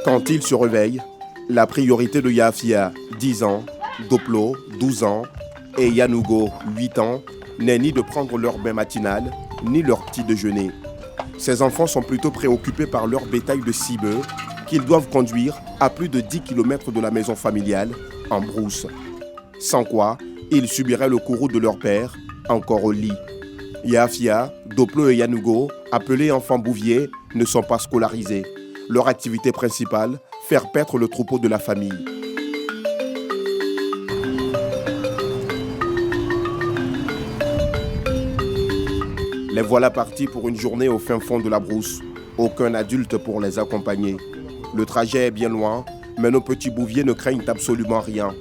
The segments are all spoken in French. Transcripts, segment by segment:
Quand ils se réveillent, la priorité de Yafia, 10 ans, Doplo, 12 ans, et Yanougo, 8 ans, n'est ni de prendre leur bain matinal, ni leur petit déjeuner. Ces enfants sont plutôt préoccupés par leur bétail de 6 bœufs qu'ils doivent conduire à plus de 10 km de la maison familiale, en brousse. Sans quoi, ils subiraient le courroux de leur père, encore au lit. Yafia, Doplo et Yanougo, appelés enfants bouviers, ne sont pas scolarisés. Leur activité principale, faire paître le troupeau de la famille. Les voilà partis pour une journée au fin fond de la brousse. Aucun adulte pour les accompagner. Le trajet est bien loin, mais nos petits bouviers ne craignent absolument rien.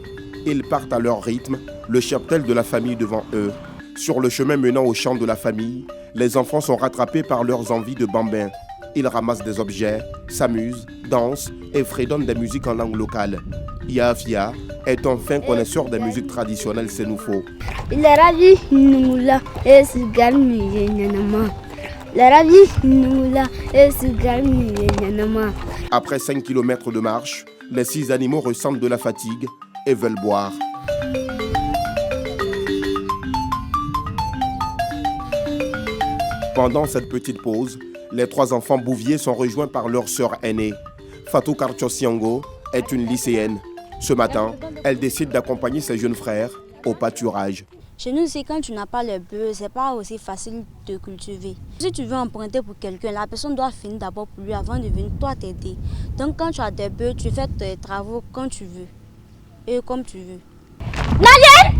Ils partent à leur rythme, le cheptel de la famille devant eux. Sur le chemin menant au champ de la famille, les enfants sont rattrapés par leurs envies de bambins. Ils ramassent des objets, s'amusent, dansent et fredonnent des musiques en langue locale. Yafia est un fin connaisseur des musiques traditionnelles sénoufo. Après 5 km de marche, les 6 animaux ressentent de la fatigue et veulent boire. Pendant cette petite pause, les 3 enfants bouviers sont rejoints par leur sœur aînée. Fatou Kartiosiango est une lycéenne. Ce matin, elle décide d'accompagner ses jeunes frères au pâturage. Chez nous, c'est quand tu n'as pas le bœuf, c'est pas aussi facile de cultiver. Si tu veux emprunter pour quelqu'un, la personne doit finir d'abord pour lui avant de venir toi t'aider. Donc quand tu as des bœufs, tu fais tes travaux quand tu veux et comme tu veux. Nadienne!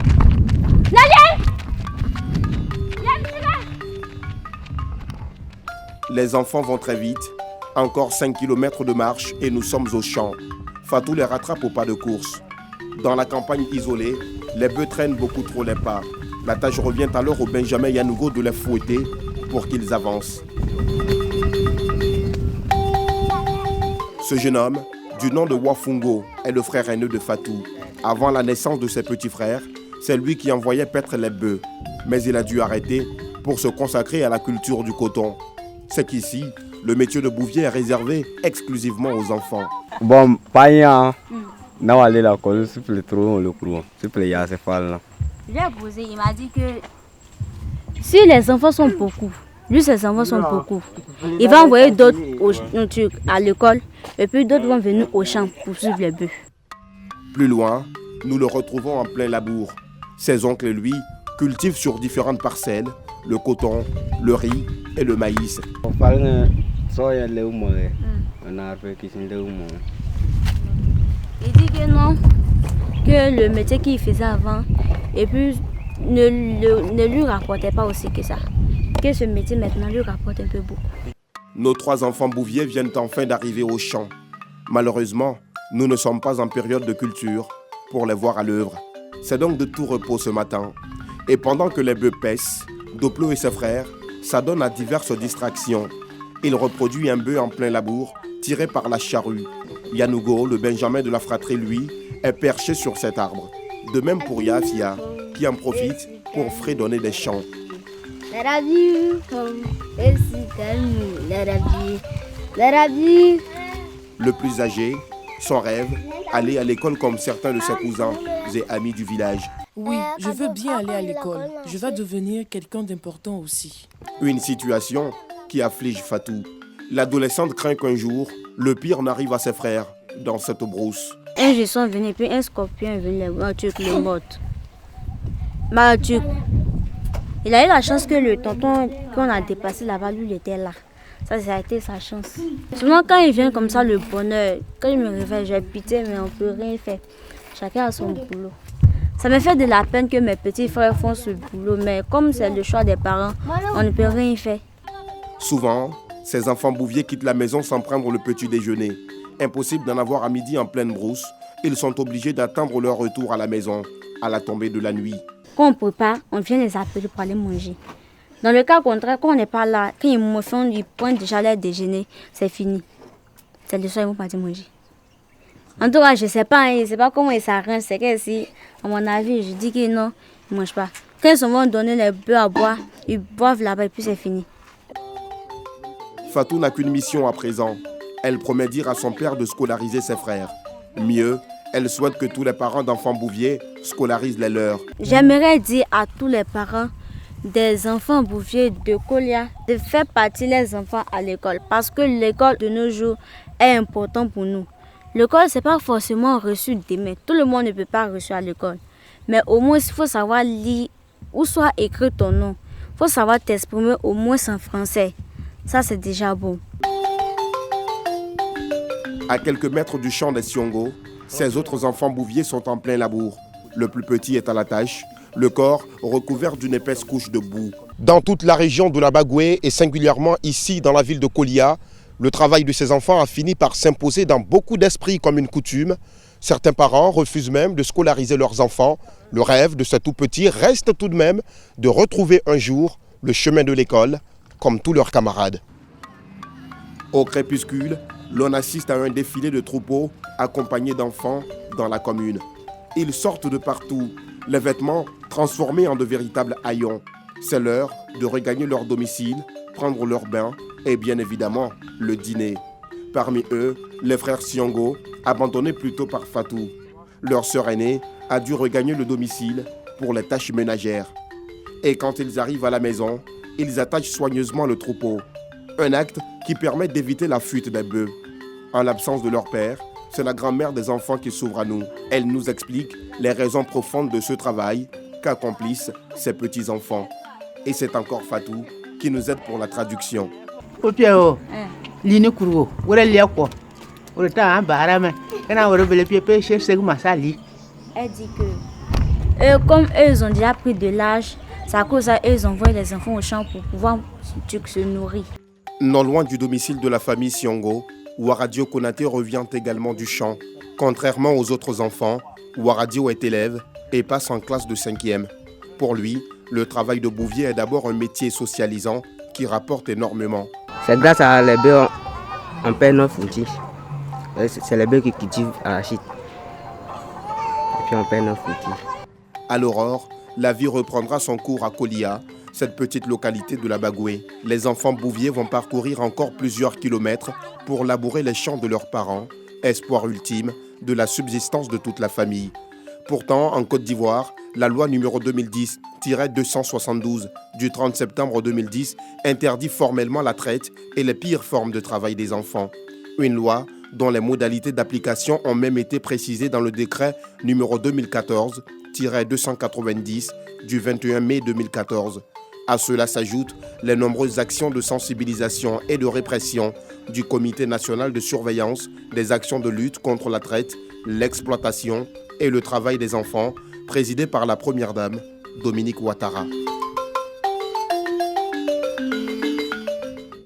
Les enfants vont très vite. Encore 5 km de marche et nous sommes au champ. Fatou les rattrape au pas de course. Dans la campagne isolée, les bœufs traînent beaucoup trop les pas. La tâche revient alors au Benjamin Yanougo de les fouetter pour qu'ils avancent. Ce jeune homme, du nom de Wafungo, est le frère aîné de Fatou. Avant la naissance de ses petits frères, c'est lui qui envoyait paître les bœufs. Mais il a dû arrêter pour se consacrer à la culture du coton. C'est qu'ici, le métier de bouvier est réservé exclusivement aux enfants. Bon, pas rien. Non, aller là, quand je suis trop le courant. Je suis là, c'est pas là. J'ai posé, il m'a dit que si les enfants sont beaucoup, lui ses enfants sont beaucoup, il va envoyer d'autres à l'école et puis d'autres vont venir au champ pour suivre les bœufs. Plus loin, nous le retrouvons en plein labour. Ses oncles, lui, cultivent sur différentes parcelles le coton, le riz et le maïs. Il dit que non, que le métier qu'il faisait avant et puis ne lui rapportait pas aussi que ça. Que ce métier maintenant lui rapporte un peu beaucoup. Nos 3 enfants bouviers viennent enfin d'arriver au champ. Malheureusement, nous ne sommes pas en période de culture pour les voir à l'œuvre. C'est donc de tout repos ce matin. Et pendant que les bœufs paissent, Doplo et ses frères s'adonnent à diverses distractions. Il reproduit un bœuf en plein labour, tiré par la charrue. Yanougo, le Benjamin de la fratrie, lui, est perché sur cet arbre. De même pour Yafia, qui en profite pour fredonner des chants. Le plus âgé, son rêve, aller à l'école comme certains de ses cousins et amis du village. Oui, je veux bien aller à l'école. Je vais devenir quelqu'un d'important aussi. Une situation qui afflige Fatou. L'adolescente craint qu'un jour, le pire n'arrive à ses frères dans cette brousse. Un jour, ils sont venus, puis un scorpion est venu le mort. Il a eu la chance que le tonton qu'on a dépassé là-bas, lui, il était là. Ça a été sa chance. Souvent, quand il vient comme ça, le bonheur, quand il me réveille, j'ai pitié, mais on ne peut rien faire. Chacun a son boulot. Ça me fait de la peine que mes petits frères font ce boulot, mais comme c'est le choix des parents, on ne peut rien faire. Souvent, ces enfants bouviers quittent la maison sans prendre le petit déjeuner. Impossible d'en avoir à midi en pleine brousse. Ils sont obligés d'attendre leur retour à la maison, à la tombée de la nuit. Quand on prépare, on vient les appeler pour aller manger. Dans le cas contraire, quand on n'est pas là, quand ils me font, ils prennent déjà leur déjeuner, c'est fini. C'est le soir, ils vont partir manger. En tout cas, je ne sais pas, comment ils s'arrangent. C'est que si, à mon avis, je dis que non, ils ne mangent pas. Quand ils vont donner les bœufs à boire, ils boivent là-bas et puis c'est fini. Fatou n'a qu'une mission à présent, Elle promet dire à son père de scolariser ses frères. Mieux, elle souhaite que tous les parents d'enfants bouviers scolarisent les leurs. J'aimerais dire à tous les parents des enfants bouviers de Kolia de faire partir les enfants à l'école parce que l'école de nos jours est importante pour nous. L'école, ce n'est pas forcément reçu demain. Tout le monde ne peut pas reçu à l'école. Mais au moins, il faut savoir lire ou soit écrire ton nom. Il faut savoir t'exprimer au moins en français. Ça, c'est déjà bon. À quelques mètres du champ des Siongo, ces autres enfants bouviers sont en plein labour. Le plus petit est à la tâche, le corps recouvert d'une épaisse couche de boue. Dans toute la région de la Bagoué et singulièrement ici dans la ville de Kolia, le travail de ces enfants a fini par s'imposer dans beaucoup d'esprits comme une coutume. Certains parents refusent même de scolariser leurs enfants. Le rêve de ces tout-petits reste tout de même de retrouver un jour le chemin de l'école comme tous leurs camarades. Au crépuscule, l'on assiste à un défilé de troupeaux accompagnés d'enfants dans la commune. Ils sortent de partout, les vêtements transformés en de véritables haillons. C'est l'heure de regagner leur domicile, prendre leur bain et bien évidemment le dîner. Parmi eux, les frères Siongo, abandonnés plus tôt par Fatou. Leur sœur aînée a dû regagner le domicile pour les tâches ménagères. Et quand ils arrivent à la maison, ils attachent soigneusement le troupeau. Un acte qui permet d'éviter la fuite des bœufs. En l'absence de leur père, c'est la grand-mère des enfants qui s'ouvre à nous. Elle nous explique les raisons profondes de ce travail qu'accomplissent ces petits-enfants. Et c'est encore Fatou qui nous aide pour la traduction. Elle dit que comme eux ils ont déjà pris de l'âge, c'est à cause d'eux ils envoient les enfants au champ pour pouvoir se nourrir. Non loin du domicile de la famille Siongo, Waradio Konaté revient également du champ. Contrairement aux autres enfants, Waradio est élève et passe en classe de 5e. Pour lui, le travail de bouvier est d'abord un métier socialisant qui rapporte énormément. C'est grâce à les bœufs on paie notre outils. C'est les bœufs qui cultivent l'arachide. Et puis on paie notre outils. À l'aurore, la vie reprendra son cours à Kolia, cette petite localité de la Bagoué. Les enfants bouviers vont parcourir encore plusieurs kilomètres pour labourer les champs de leurs parents, espoir ultime de la subsistance de toute la famille. Pourtant, en Côte d'Ivoire, la loi numéro 2010-272 du 30 septembre 2010 interdit formellement la traite et les pires formes de travail des enfants. Une loi dont les modalités d'application ont même été précisées dans le décret numéro 2014-290 du 21 mai 2014. À cela s'ajoutent les nombreuses actions de sensibilisation et de répression du Comité national de surveillance des actions de lutte contre la traite, l'exploitation et le travail des enfants, présidé par la première dame, Dominique Ouattara.